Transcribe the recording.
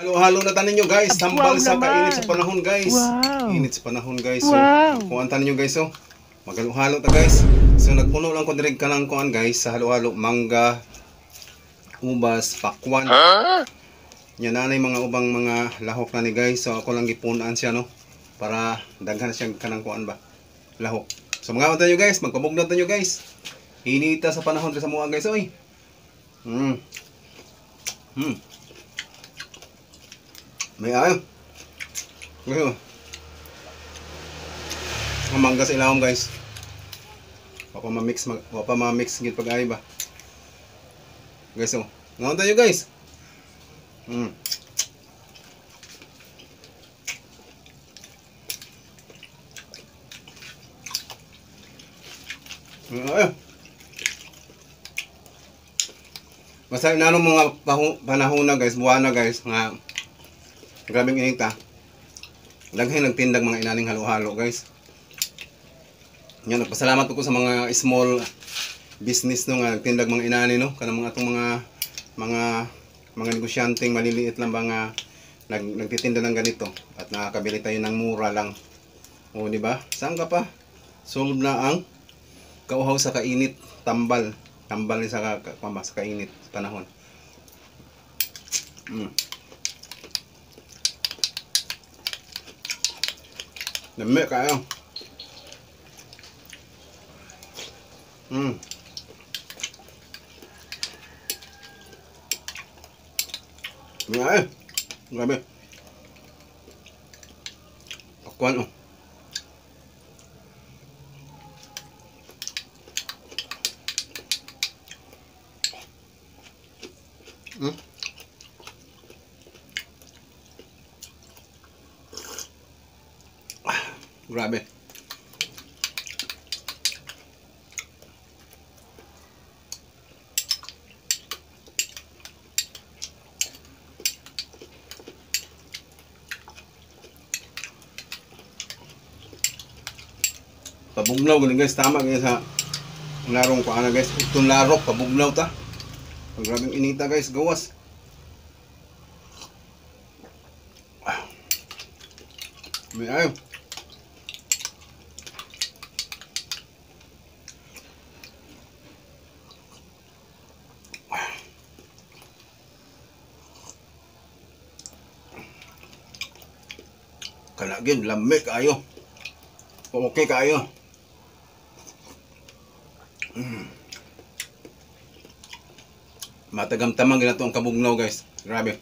Halo-halo na tanin nyo guys. Tambal Wow sa naman. kainit sa panahon guys. Wow. Init sa panahon guys. So, Wow. kuhaan tanin nyo guys. So, maghalo-halo ta guys. So, nagpuno lang ko direct ka ng kuhaan guys. Sa halo-halo, mangga, ubas, pakwan. Yan nanay mga ubang mga lahok na ni guys. So, ako lang gipunaan siya no. Para daghan siya kanang kuhaan ba. Lahok. So, mga tayo guys. Magpabugnaw tayo guys. Inita sa panahon sa mga guys. Oy. May ayaw. Ngayon. Ang mangga sa ilawom guys. Wapa ma-mix gid pag-ay ba. Guys oh. Ngayon tayo guys. Ayaw. Basta inano mga panahon na guys, buwan na guys, nga grabing inita. Daghan nagtindag mga inaning halo-halo guys. Yan, nagpasalamat ko sa mga small business no nga nagtindag mga inani no, kanang mga atong mga negosyanteng maliliit lang ba nga nagtitinda ng ganito at nakakabili tayo ng mura lang. O di ba? Saan ka pa? Solve na ang kauhaw sa kainit, tambal ni sa kainit sa panahon. Dami kayo. Ngayon. Grabe. Pakwan oh. Grabe. Pabugnaw gani guys, tama guys sa larong ko ana guys. Itong larok pabugnaw ta. Grabing inita guys, gawas. May ayaw. Kalagin, lamig kayo. Okay kayo. Matagam-tamang ginato ang kabugnaw guys. Grabe.